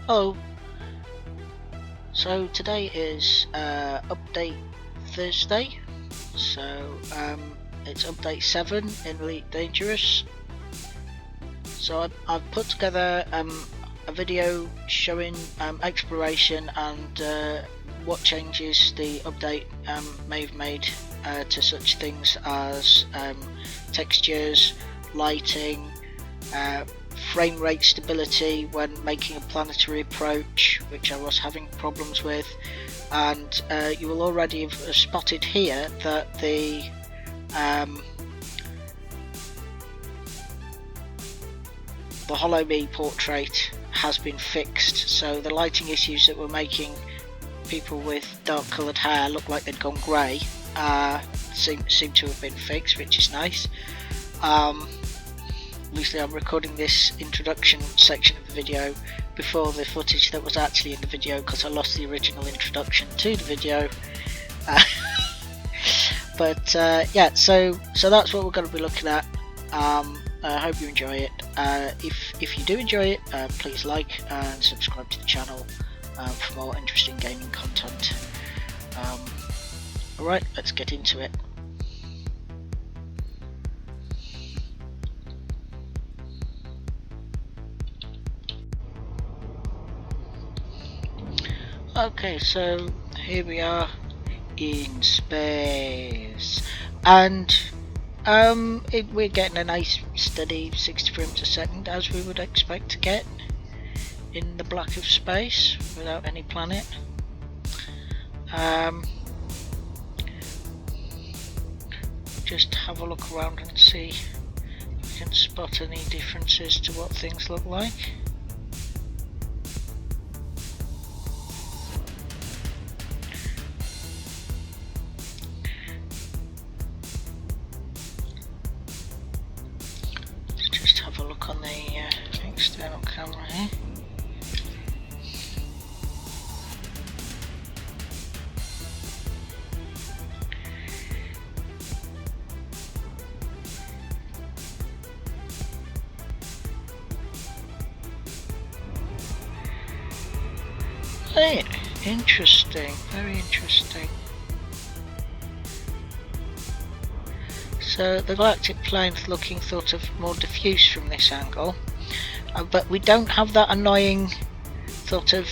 Hello. So today is update Thursday. So it's update 7 in Elite Dangerous. So I've put together a video showing exploration and what changes the update may have made to such things as textures, lighting, frame rate stability when making a planetary approach, which I was having problems with, and you will already have spotted here that the Hollow Me portrait has been fixed, so the lighting issues that were making people with dark coloured hair look like they'd gone grey seem to have been fixed, which is nice. Obviously I'm recording this introduction section of the video before the footage that was actually in the video because I lost the original introduction to the video. But yeah, so that's what we're going to be looking at. I hope you enjoy it. If you do enjoy it, please like and subscribe to the channel for more interesting gaming content. Alright, let's get into it. Okay, so here we are in space, and we're getting a nice steady 60 frames a second, as we would expect to get in the black of space without any planet. Just have a look around and see if we can spot any differences to what things look like. Have a look on the external camera here. Hey, interesting, very interesting. So the galactic plane's looking sort of more diffuse from this angle, but we don't have that annoying sort of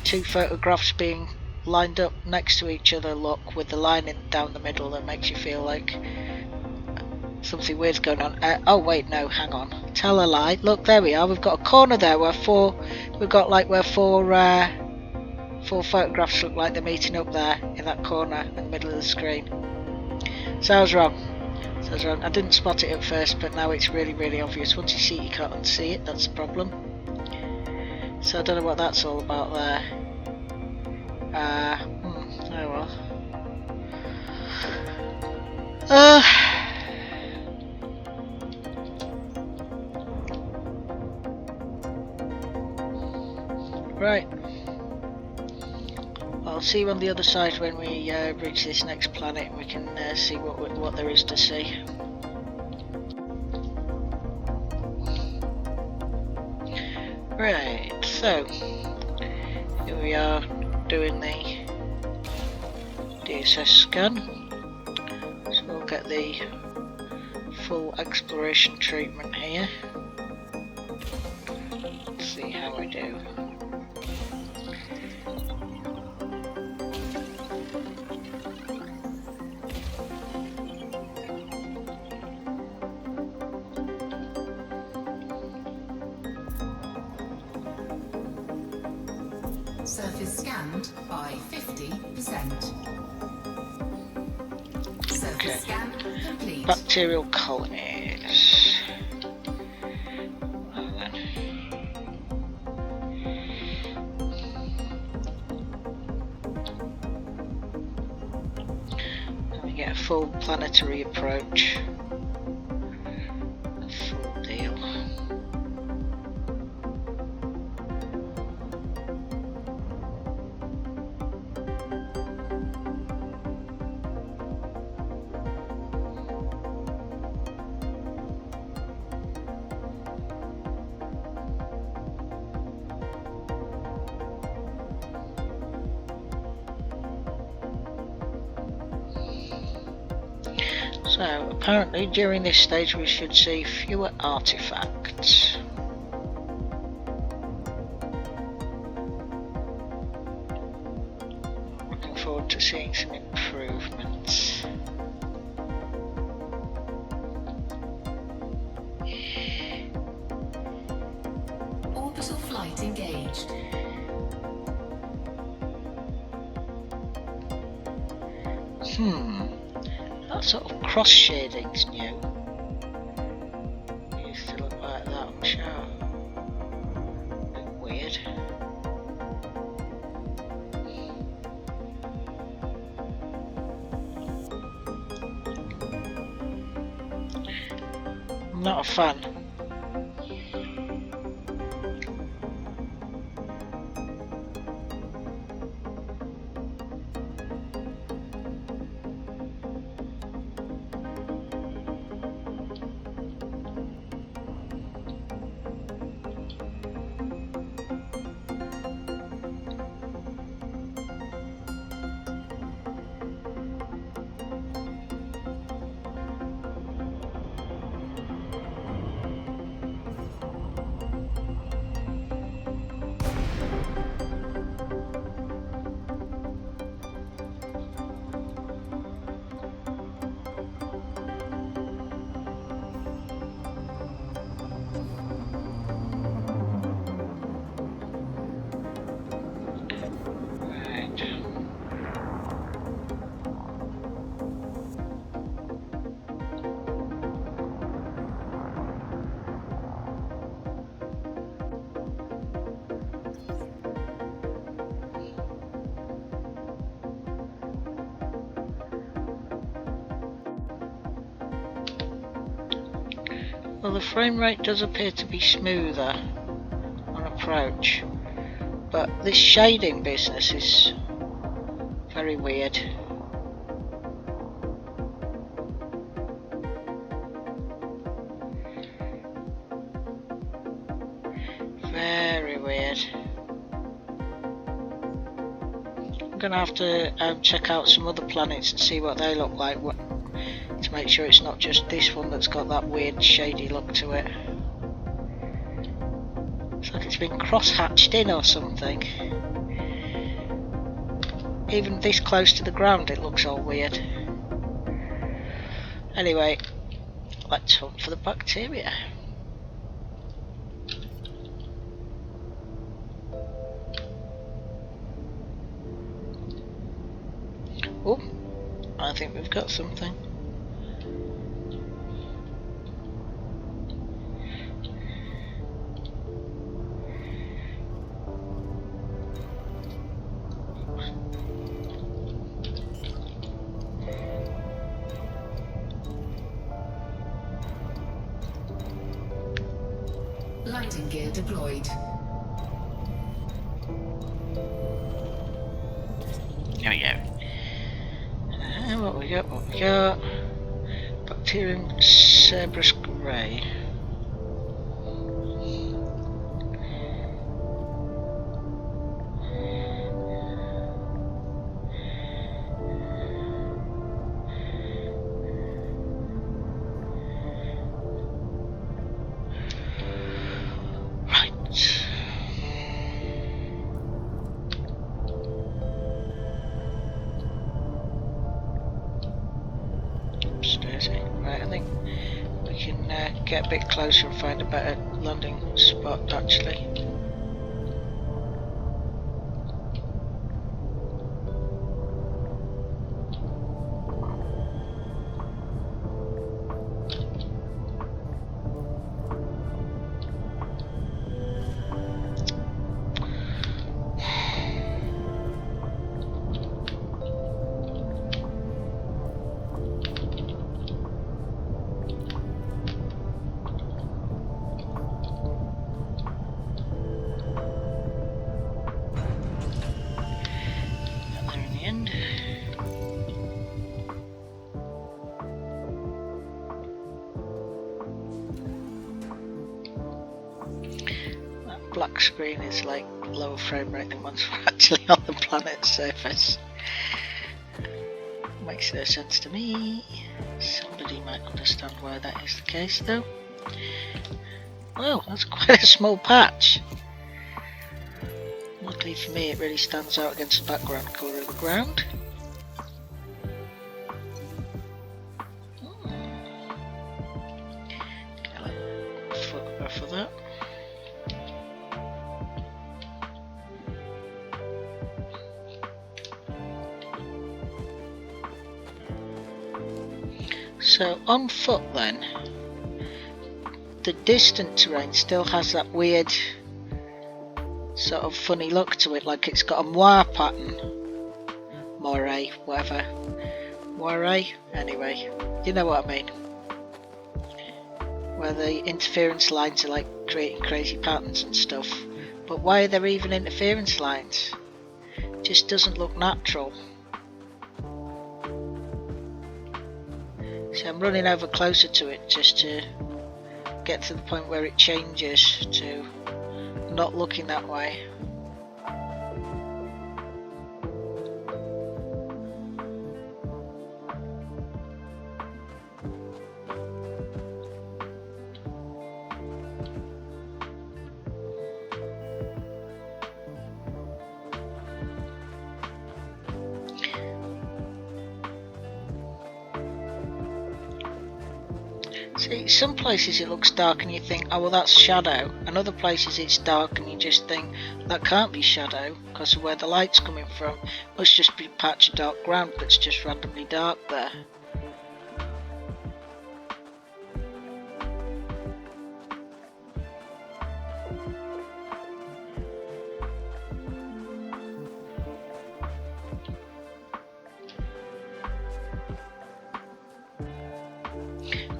two photographs being lined up next to each other look, with the line down the middle that makes you feel like something weird's going on. Oh wait, no, hang on, tell a lie. Look, there we are. We've got a corner there where four photographs look like they're meeting up there in that corner in the middle of the screen. So I was wrong. I didn't spot it at first, but now it's really obvious. Once you see it, you can't unsee it. That's the problem. So I don't know what that's all about there. Oh well. Right. I'll see you on the other side when we reach this next planet and we can see what there is to see. Right, so here we are doing the DSS scan. So we'll get the full exploration treatment here. Let's see how we do. Surface scanned by 50%. Surface scan complete. Bacterial colonies. Well then. And we get a full planetary approach. A full deal. So apparently during this stage we should see fewer artifacts. Looking forward to seeing some improvements. Orbital flight engaged. That sort of cross shading's new. It used to look like that, I'm sure. A bit weird. I'm not a fan. Well, the frame rate does appear to be smoother on approach, but this shading business is very weird. Very weird. I'm gonna have to check out some other planets and see what they look like to make sure it's not just this one that's got that weird shady look to it. It's like it's been cross-hatched in or something. Even this close to the ground it looks all weird. Anyway, let's hunt for the bacteria. Oh, I think we've got something. Lighting gear deployed. There we go. What we got? What we got? Bacterium Cerberus Grey. Right, I think we can get a bit closer and find a better landing spot actually. Black screen is like lower frame rate than once we're actually on the planet's surface. Makes no sense to me. Somebody might understand why that is the case though. Well, that's quite a small patch. Luckily for me it really stands out against the background colour of the ground. Photograph for that. So on foot then, the distant terrain still has that weird sort of funny look to it, like it's got a moire pattern. Moire, whatever. Moire? Anyway, you know what I mean. Where the interference lines are like creating crazy patterns and stuff. But why are there even interference lines? It just doesn't look natural. So I'm running over closer to it just to get to the point where it changes to not looking that way. See, some places it looks dark and you think, oh well that's shadow, and other places it's dark and you just think, that can't be shadow because of where the light's coming from. Must just be a patch of dark ground that's just randomly dark there.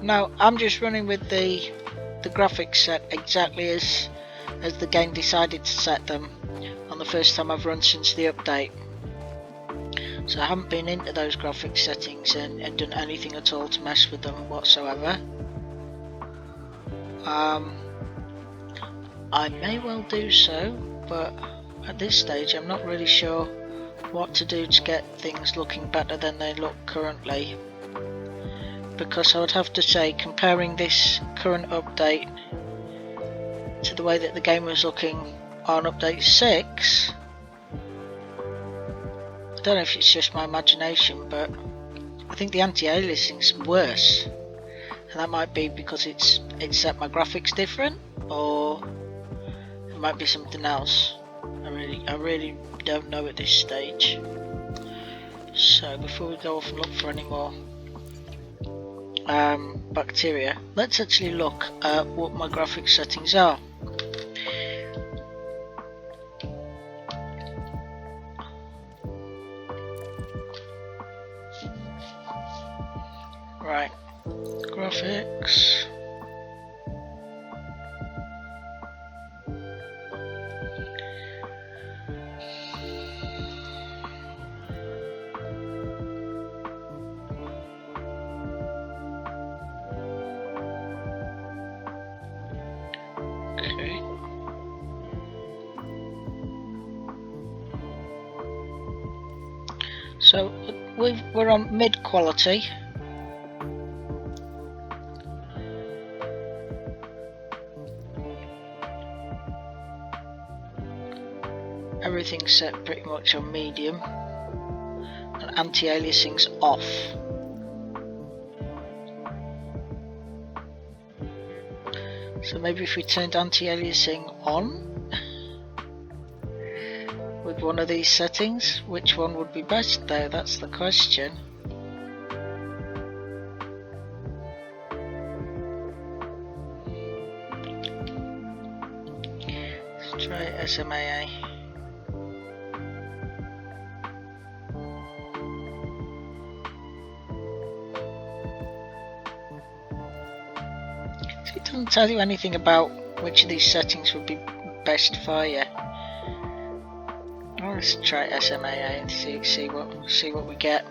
Now I'm just running with the graphics set exactly as the game decided to set them on the first time I've run since the update. So I haven't been into those graphics settings and done anything at all to mess with them whatsoever. I may well do so, but at this stage I'm not really sure what to do to get things looking better than they look currently. Because I would have to say, comparing this current update to the way that the game was looking on update 6, I don't know if it's just my imagination, but I think the anti-aliasing's worse, and that might be because it's set my graphics different, or it might be something else. I really don't know at this stage. So before we go off and look for any more bacteria, let's actually look at what my graphics settings are. Right, graphics. Okay. So we're on mid quality. Everything's set pretty much on medium, and anti-aliasing's off. So maybe if we turned anti-aliasing on with one of these settings, which one would be best though? That's the question. Let's try SMAA. It doesn't tell you anything about which of these settings would be best for you. Well, let's try SMAA and see what we get.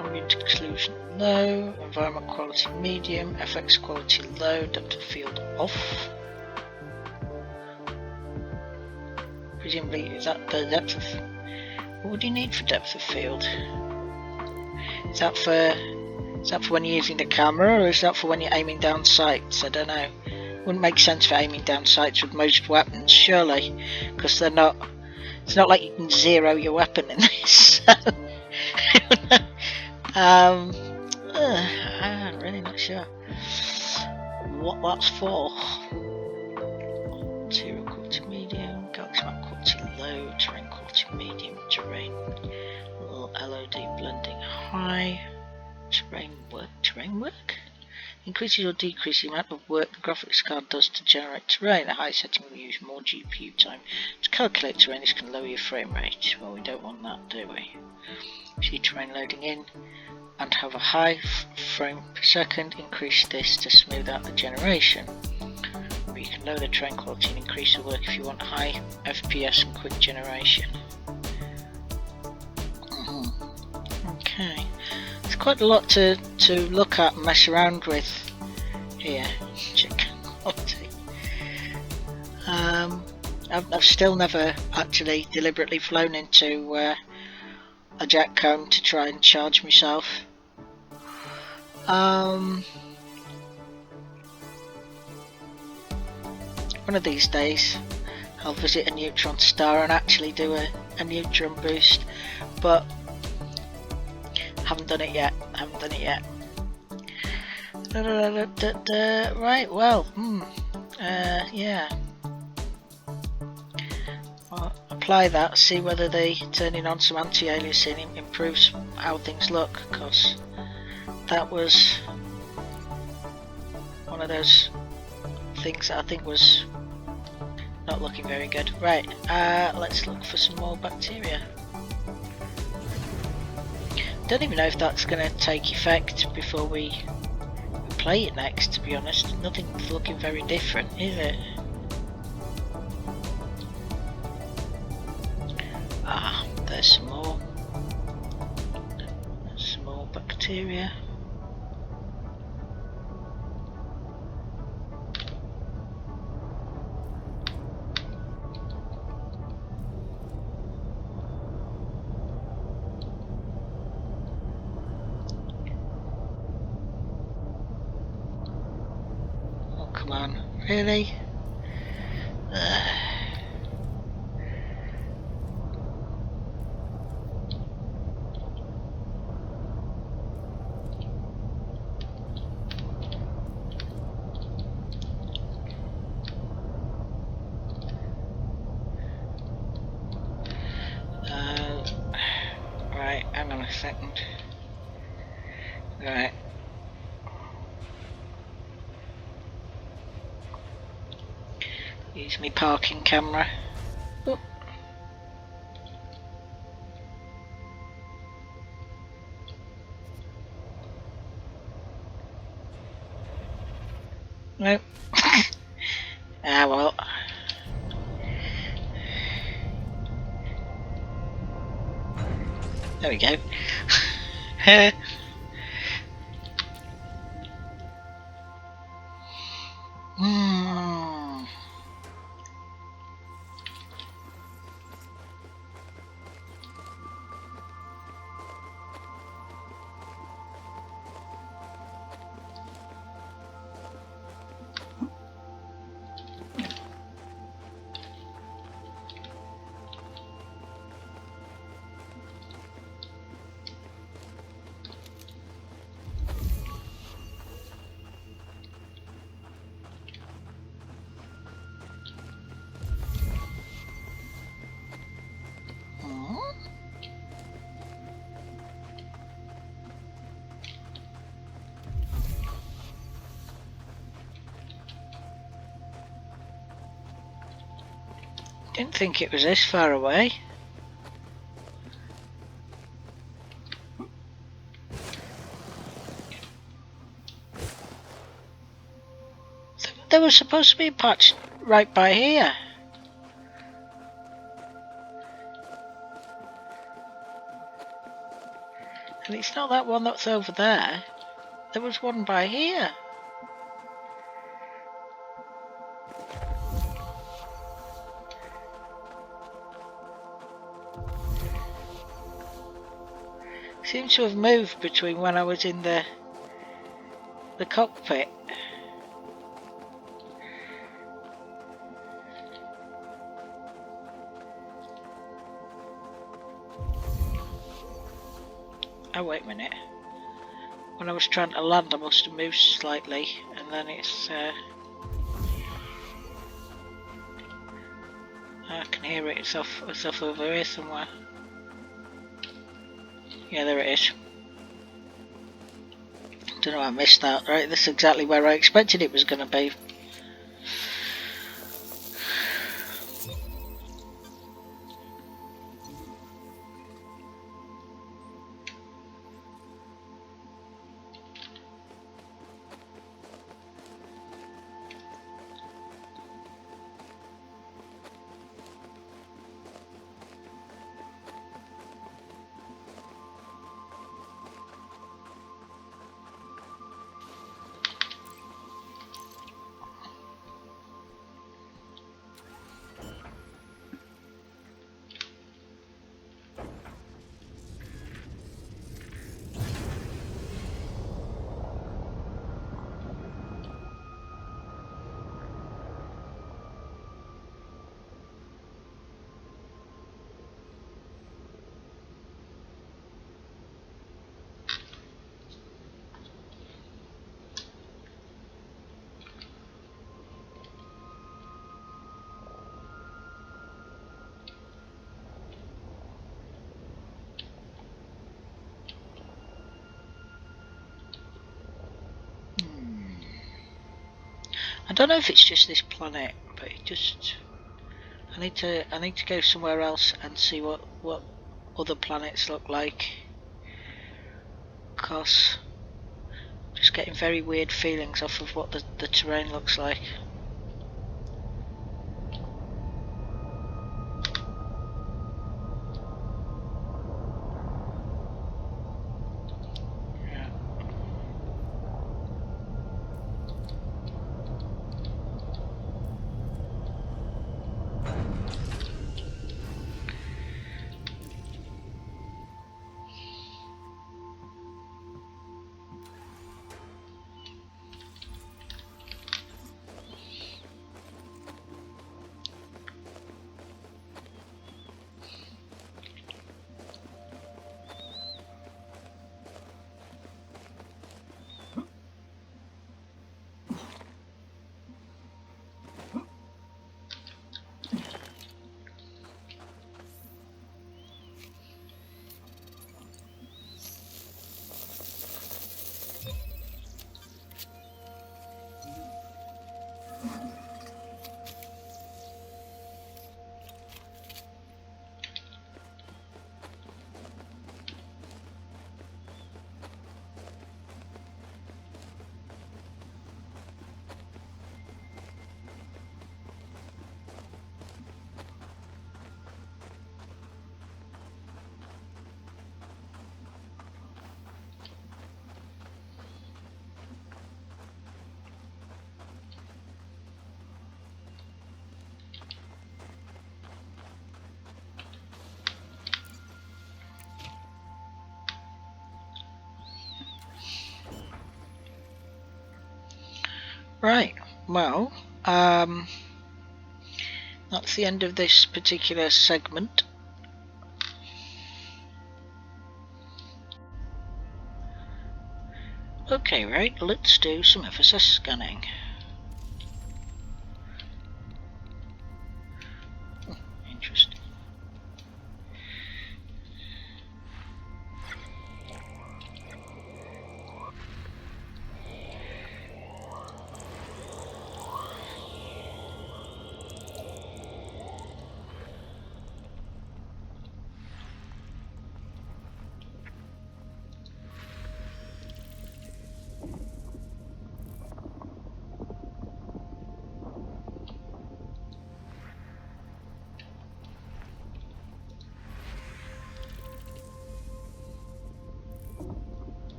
Ambient exclusion low, environment quality medium, FX quality low, depth of field off. Presumably is that the depth of What do you need for depth of field? Is that for when you're using the camera, or is that for when you're aiming down sights? I don't know. Wouldn't make sense for aiming down sights with most weapons, surely, because they're not. It's not like you can zero your weapon in this. I'm really not sure what that's for. Material quality medium, galaxy map quality low, terrain quality medium, terrain LOD blending high, terrain work? Increases or decreases the amount of work the graphics card does to generate terrain. A high setting will use more GPU time to calculate terrain. This can lower your frame rate. Well, we don't want that, do we? See terrain loading in and have a high frame per second. Increase this to smooth out the generation. But you can lower the terrain quality and increase the work if you want high FPS and quick generation. Okay. There's quite a lot to look at and mess around with here. Check quality. I've still never actually deliberately flown into a jack cone to try and charge myself. One of these days I'll visit a neutron star and actually do a neutron boost, but haven't done it yet. Right, well, yeah. I'll apply that, see whether turning on some anti-aliasing improves how things look, because that was one of those things that I think was not looking very good. Right, let's look for some more bacteria. Don't even know if that's going to take effect before we play it next, to be honest. Nothing's looking very different, is it? Ah, there's some more. There's some more bacteria. Come on, really? Right, hang on a second. Right. Use my parking camera. Oh. Nope. Ah well. There we go. Didn't think it was this far away. There was supposed to be a patch right by here. And it's not that one that's over there. There was one by here. Seems to have moved between when I was in the cockpit. Oh, wait a minute. When I was trying to land, I must have moved slightly, and then it's... I can hear it. It's off over here somewhere. Yeah, there it is. Don't know, I missed that. Right, this is exactly where I expected it was going to be. I don't know if it's just this planet, but it just... I need to go somewhere else and see what other planets look like. Because I'm just getting very weird feelings off of what the terrain looks like. Right, well, that's the end of this particular segment. Okay, right, let's do some FSS scanning. Interesting.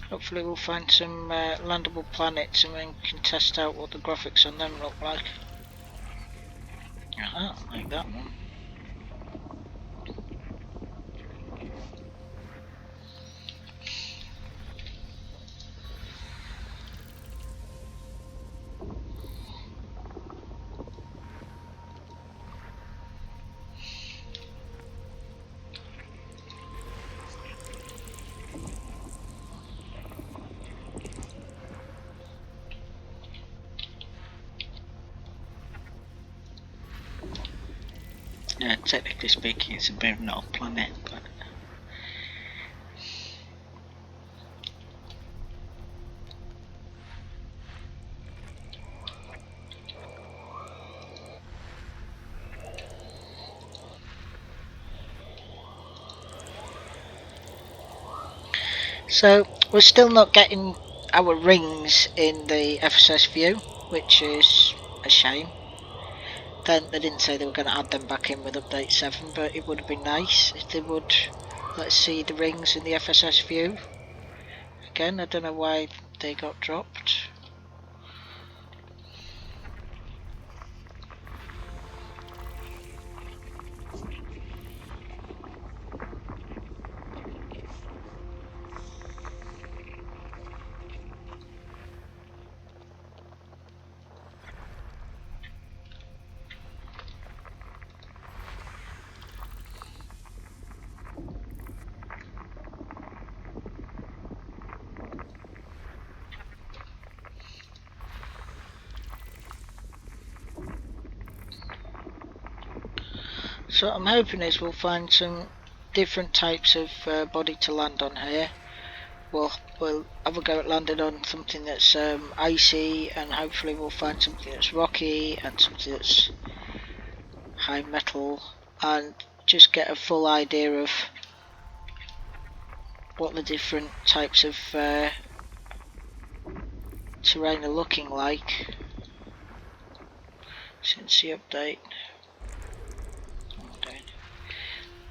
Hopefully we'll find some landable planets and then can test out what the graphics on them look like. Aha, like that one. technically speaking, it's a bit of an old planet, but. So we're still not getting our rings in the FSS view, which is a shame. Then they didn't say they were going to add them back in with update 7, but it would have been nice if they would let us see the rings in the FSS view. Again, I don't know why they got dropped. So what I'm hoping is we'll find some different types of body to land on here. We'll have a go at landing on something that's icy, and hopefully we'll find something that's rocky and something that's high metal, and just get a full idea of what the different types of terrain are looking like since the update.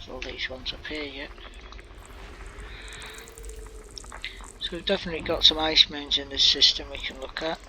There's all these ones up here yet. So we've definitely got some ice moons in this system we can look at.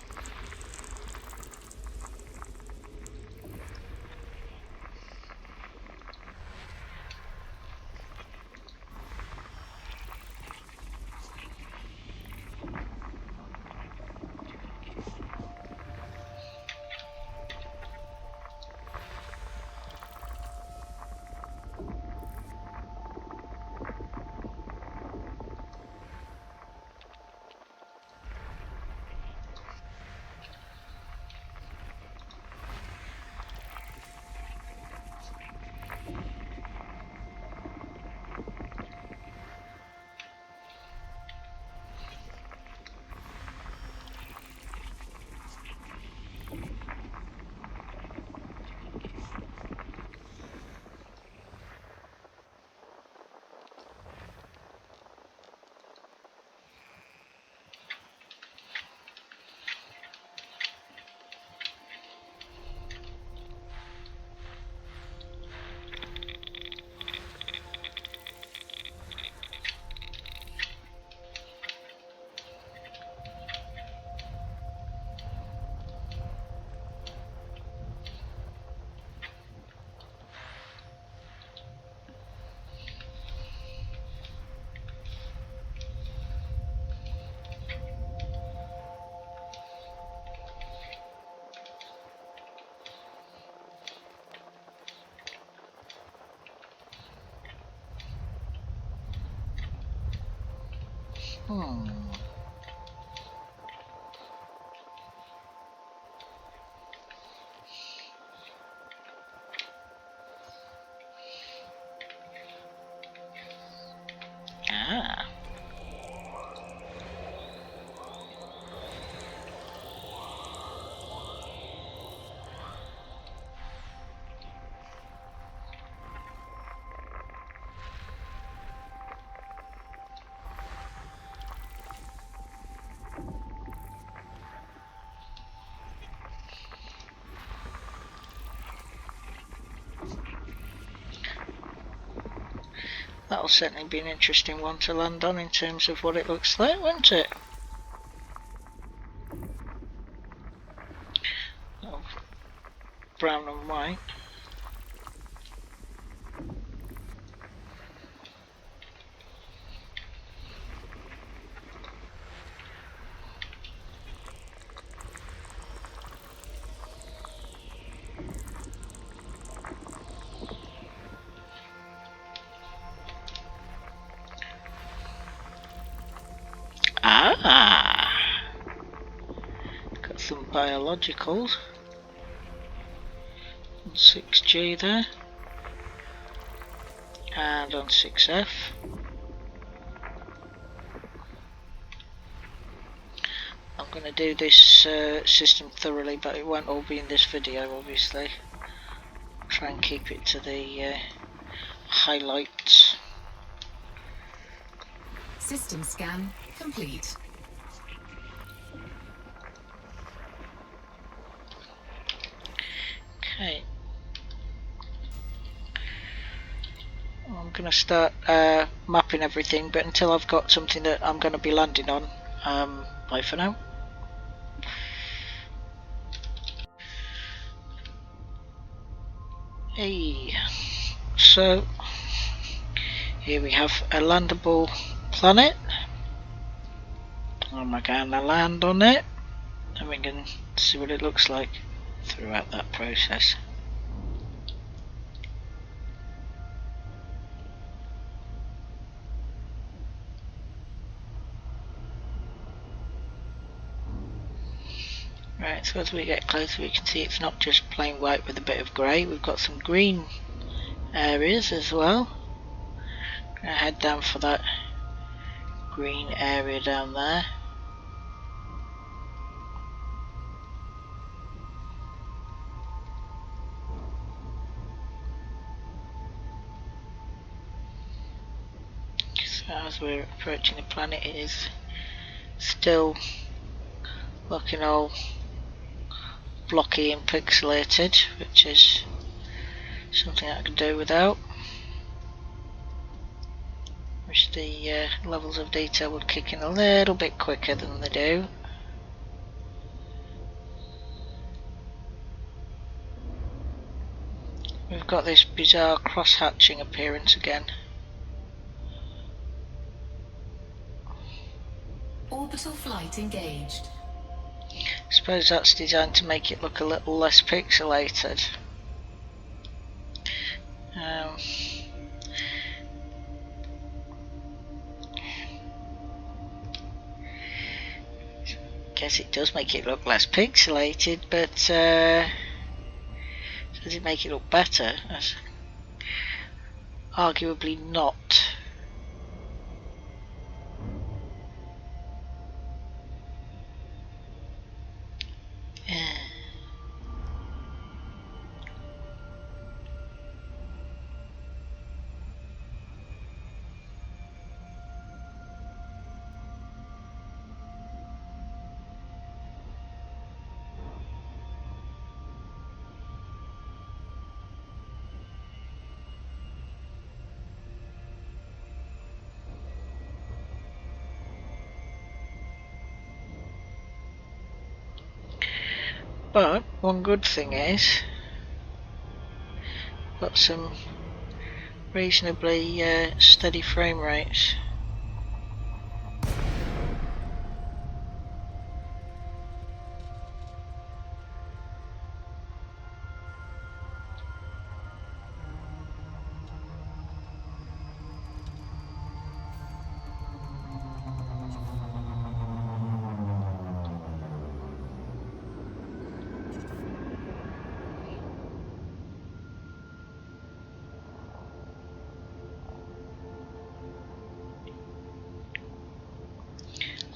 Ah. That'll certainly be an interesting one to land on in terms of what it looks like, won't it? Oh, brown and white. Ah, got some biologicals. 6G there. and on 6F. I'm going to do this system thoroughly, but it won't all be in this video, obviously. Try and keep it to the highlights. System scan complete. Okay. I'm going to start mapping everything, but until I've got something that I'm going to be landing on, bye for now. Hey, so here we have a landable planet. I'm going to land on it, and we can see what it looks like throughout that process. Right, so as we get closer we can see it's not just plain white with a bit of grey, we've got some green areas as well. I'm going to head down for that green area down there. So as we're approaching the planet, it is still looking all blocky and pixelated, which is something I can do without. Wish the levels of detail would kick in a little bit quicker than they do. We've got this bizarre cross-hatching appearance again. Orbital flight engaged. I suppose that's designed to make it look a little less pixelated. Guess it does make it look less pixelated, but does it make it look better? Arguably not. But one good thing is, got some reasonably steady frame rates.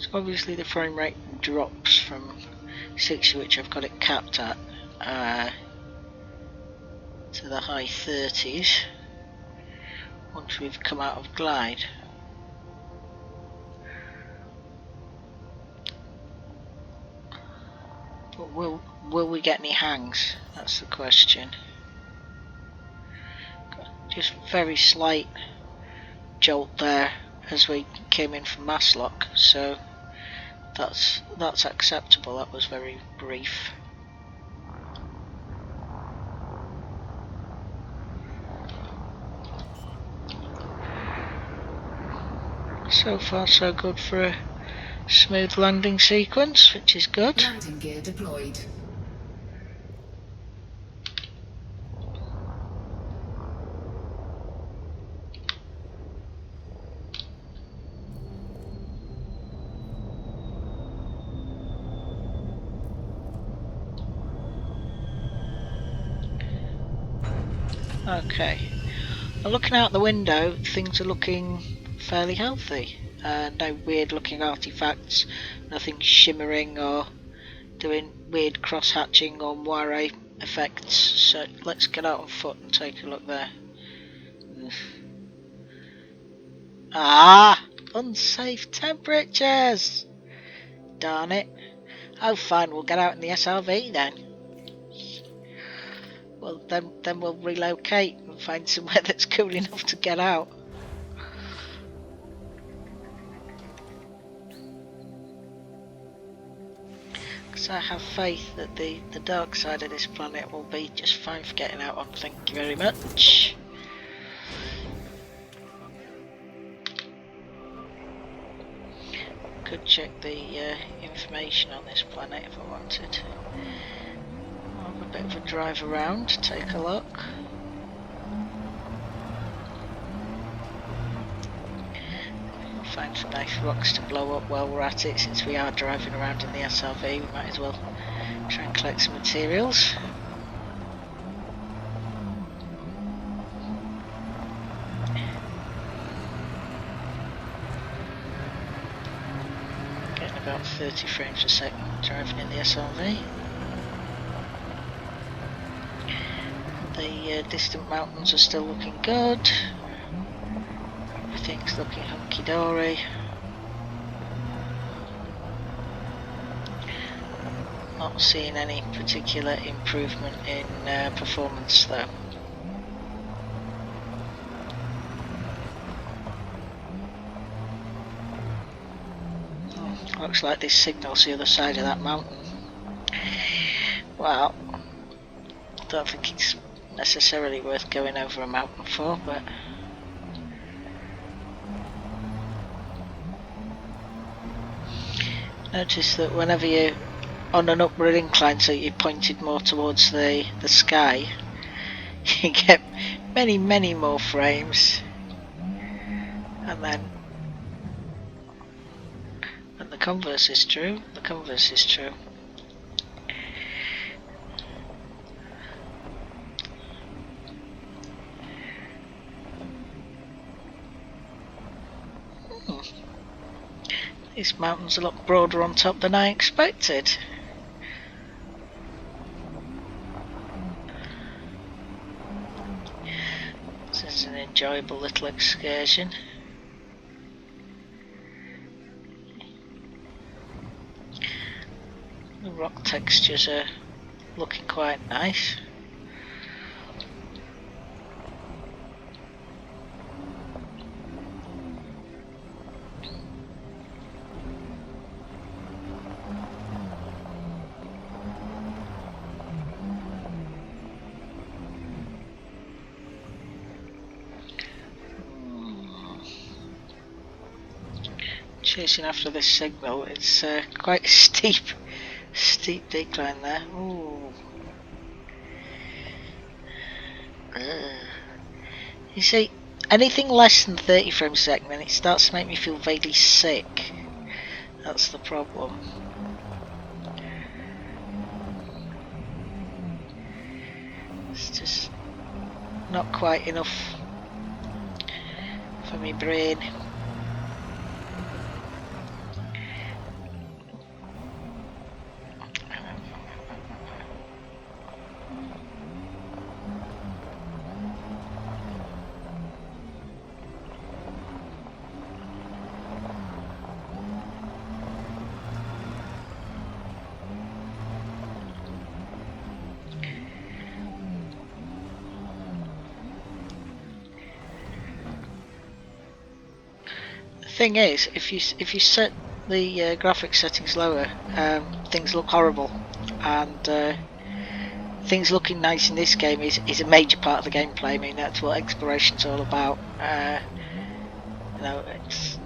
So obviously the frame rate drops from 60, which I've got it capped at, to the high 30s once we've come out of glide. But will we get any hangs? That's the question. Just very slight jolt there as we came in from mass lock, so that's acceptable. That was very brief. So far so good for a smooth landing sequence, which is good. Landing gear deployed. Okay, And looking out the window, things are looking fairly healthy. No weird looking artifacts, nothing shimmering or doing weird cross-hatching or moire effects. So let's get out on foot and take a look there. Ah! Unsafe temperatures! Darn it. Oh fine, we'll get out in the SRV then. Well then we'll relocate and find somewhere that's cool enough to get out. Because I have faith that the dark side of this planet will be just fine for getting out on. Thank you very much. Could check the information on this planet if I wanted. I'll have a bit of a drive around, take a look. Find some nice rocks to blow up while we're at it. Since we are driving around in the SRV, we might as well try and collect some materials. Getting about 30 frames a second driving in the SRV. The distant mountains are still looking good. Everything's looking hunky-dory. Not seeing any particular improvement in performance though. Looks like this signal's the other side of that mountain. Well, don't think it's necessarily worth going over a mountain for, but notice that whenever you're on an upward incline, so you're pointed more towards the sky, you get many more frames, and the converse is true. The converse is true. These mountains are a lot broader on top than I expected. This is an enjoyable little excursion. The rock textures are looking quite nice. Chasing after this signal, it's quite a steep decline there. Ooh. You see, anything less than 30 frames a second, then it starts to make me feel vaguely sick. That's the problem. It's just not quite enough for my brain. Thing is, if you set the graphics settings lower, things look horrible, and things looking nice in this game is a major part of the gameplay. I mean, that's what exploration's all about. You know, it's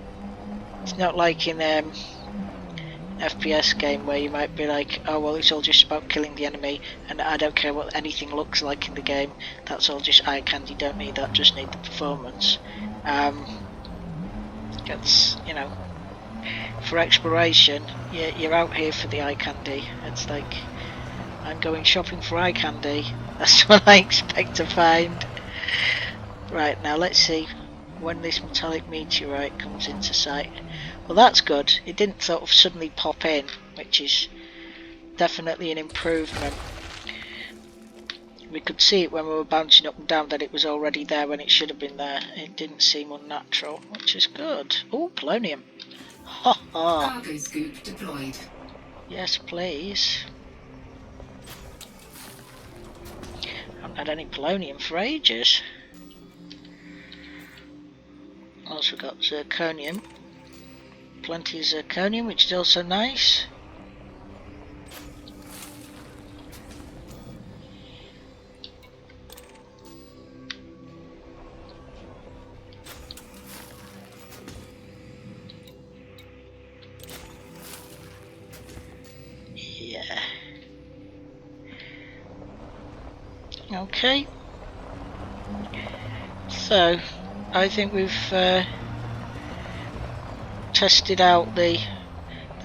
not like in FPS game where you might be like, oh well, it's all just about killing the enemy, and I don't care what anything looks like in the game. That's all just eye candy. Don't need that. Just need the performance. It's, you know, for exploration, you're out here for the eye candy. It's like, I'm going shopping for eye candy. That's what I expect to find. Right, now let's see when this metallic meteorite comes into sight. Well, that's good. It didn't sort of suddenly pop in, which is definitely an improvement. We could see it when we were bouncing up and down that it was already there when it should have been there. It didn't seem unnatural, which is good. Oh, polonium. Ha ha. Cargo scoop deployed. Yes, please. Haven't had any polonium for ages. Also got zirconium. Plenty of zirconium, which is also nice. Yeah. Okay. So, I think we've tested out the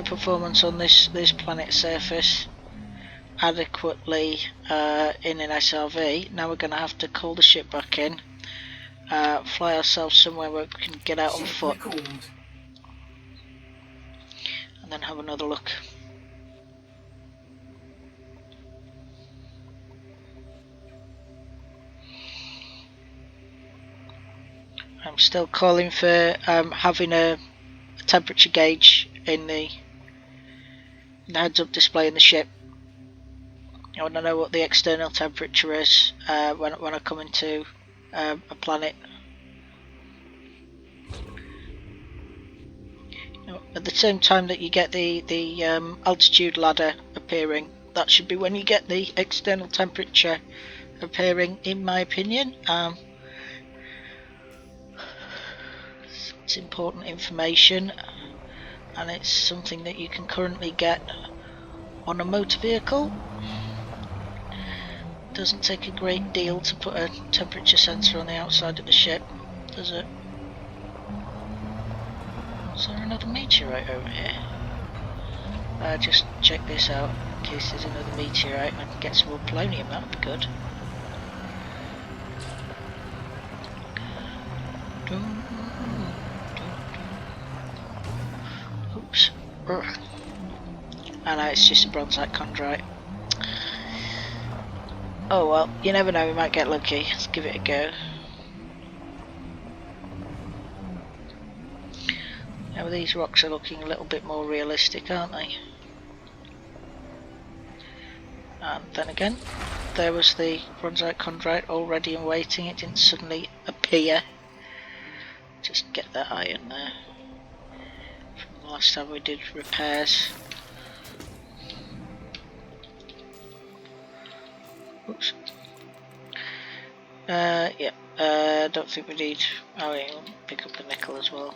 performance on this planet surface adequately in an SRV. Now we're going to have to call the ship back in, fly ourselves somewhere where we can get out on foot, and then have another look. I'm still calling for having a temperature gauge in the heads-up display in the ship. I want to know what the external temperature is when I come into a planet. At the same time that you get the altitude ladder appearing, that should be when you get the external temperature appearing, in my opinion. It's important information, and it's something that you can currently get on a motor vehicle. It doesn't take a great deal to put a temperature sensor on the outside of the ship, does it? Is there another meteorite over here? Just check this out in case there's another meteorite and I can get some more polonium. That would be good. Oops. I know, it's just a bronzite chondrite. Oh well, you never know, we might get lucky. Let's give it a go. Now these rocks are looking a little bit more realistic, aren't they? And then again, there was the bronzite chondrite already in waiting. It didn't suddenly appear. Just get that iron there. From the last time we did repairs. Oops. Yeah. Don't think we need. Oh, yeah, we'll pick up the nickel as well.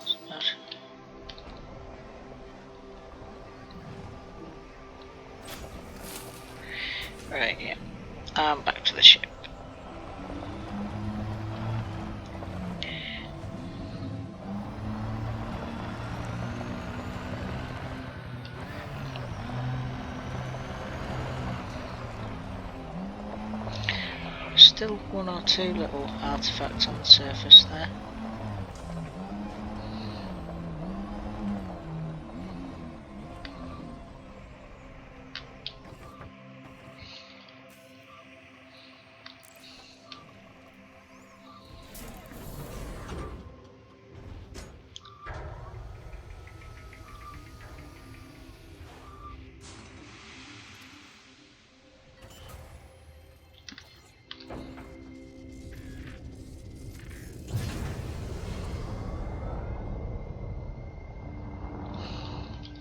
Right, yeah. Back to the ship. Still one or two little artifacts on the surface there.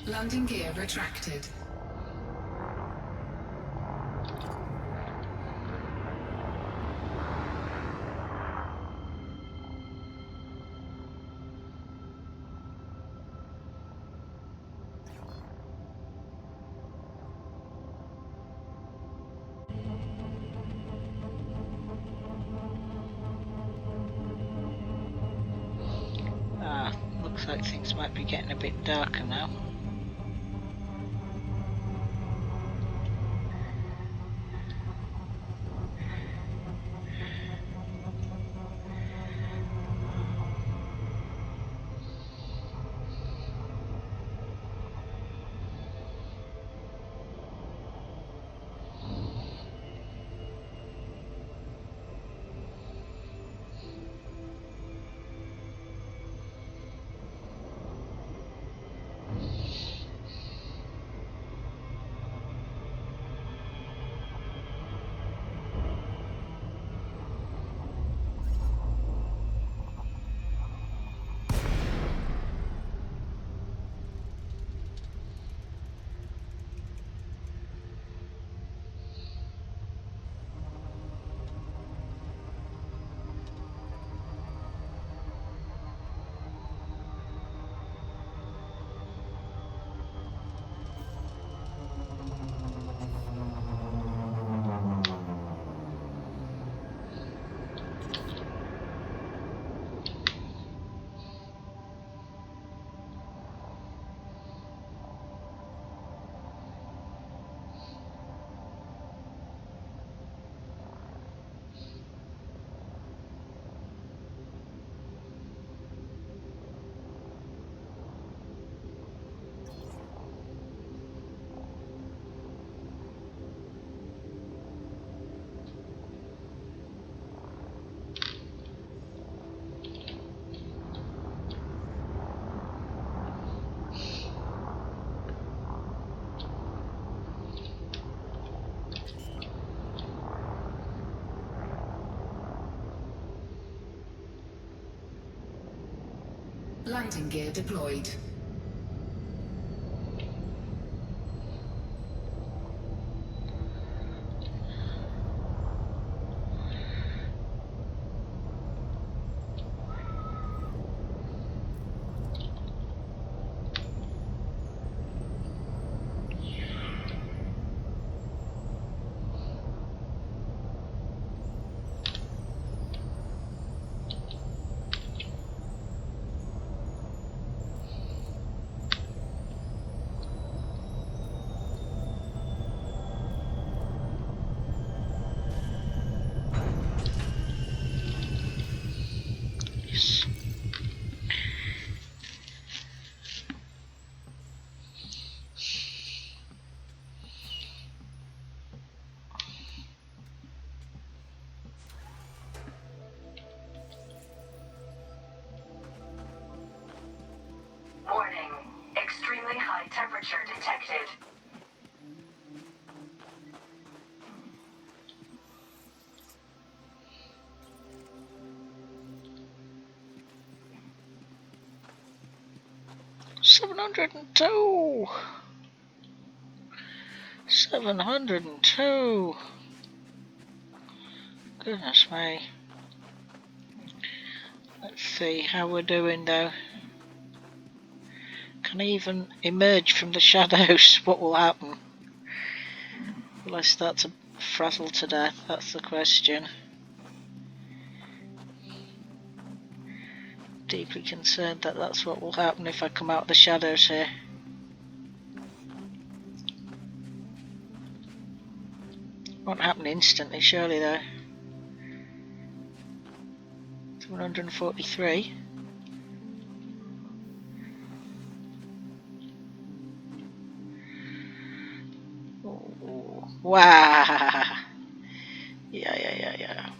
Landing gear retracted. Looks like things might be getting a bit darker now. Landing gear deployed. Yes. Warning. Extremely high temperature detected. Seven hundred and two. 702. Goodness me. Let's see how we're doing though. Can I even emerge from the shadows? What will happen? Will I start to frazzle to death? That's the question. Deeply concerned that that's what will happen if I come out of the shadows here. Won't happen instantly, surely though. 743. Ooh. Wow. Yeah.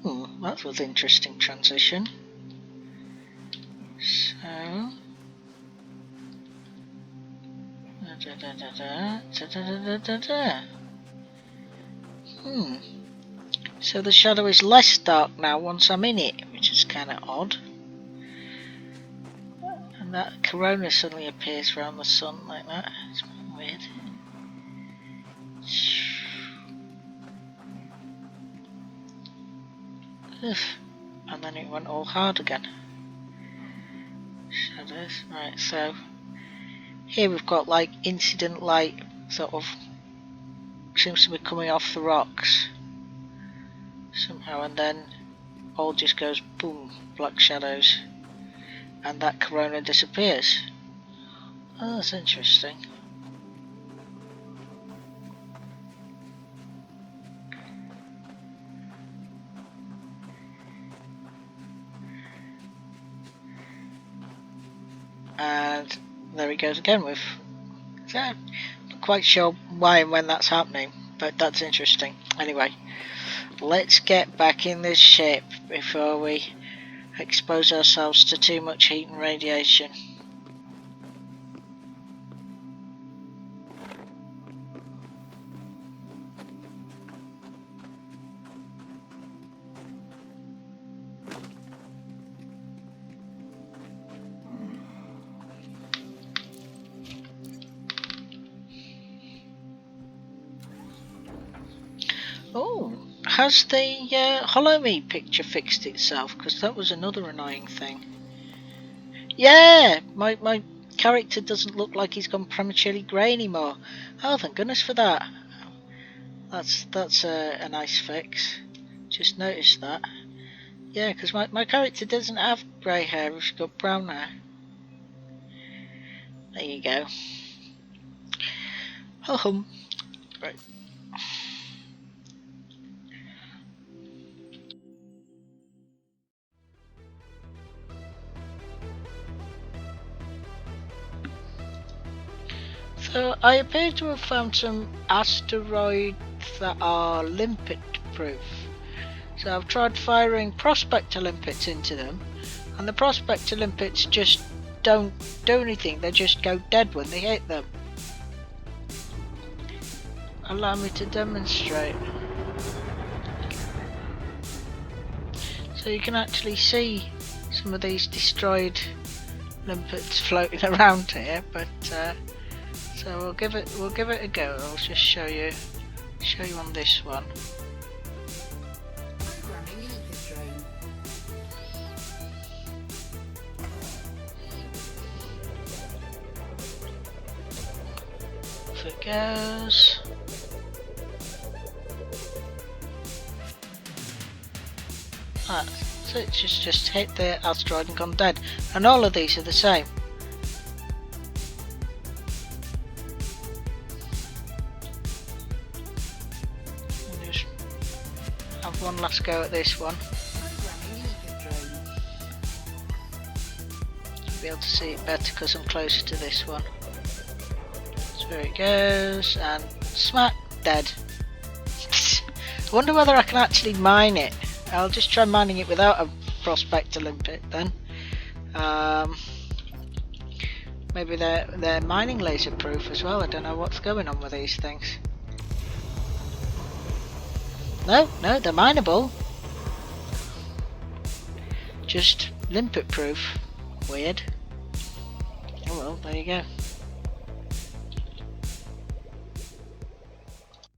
Ooh, that was interesting transition. So. So the shadow is less dark now once I'm in it, which is kind of odd. And that corona suddenly appears around the sun like that. It's weird. Ugh. And then it went all hard again. Shadows. Right, so here we've got like incident light sort of seems to be coming off the rocks somehow, and then all just goes boom, black shadows, and that corona disappears. Oh, that's interesting. And there he goes again with. So, not quite sure why and when that's happening, but that's interesting. Anyway, let's get back in this ship before we expose ourselves to too much heat and radiation. Oh, has the Hollow Me picture fixed itself? Because that was another annoying thing. Yeah, my character doesn't look like he's gone prematurely grey anymore. Oh, thank goodness for that. That's a nice fix. Just noticed that. Yeah, because my character doesn't have grey hair, he's got brown hair. There you go. Oh, right. So I appear to have found some asteroids that are limpet proof. So I've tried firing prospector limpets into them, and the prospector limpets just don't do anything, they just go dead when they hit them. Allow me to demonstrate. So you can actually see some of these destroyed limpets floating around here, but so we'll give it a go. I'll just show you on this one. Programming limpet drone. Off it goes. Ah, so it's just hit the asteroid and gone dead, and all of these are the same. I'll just have one last go at this one. Programming limpet drone. You'll be able to see it better because I'm closer to this one. So there it goes, and smack, dead. I wonder whether I can actually mine it. I'll just try mining it without a prospector limpet then. Maybe they're mining laser proof as well. I don't know what's going on with these things. No, they're mineable. Just limpet proof. Weird. Oh well, there you go.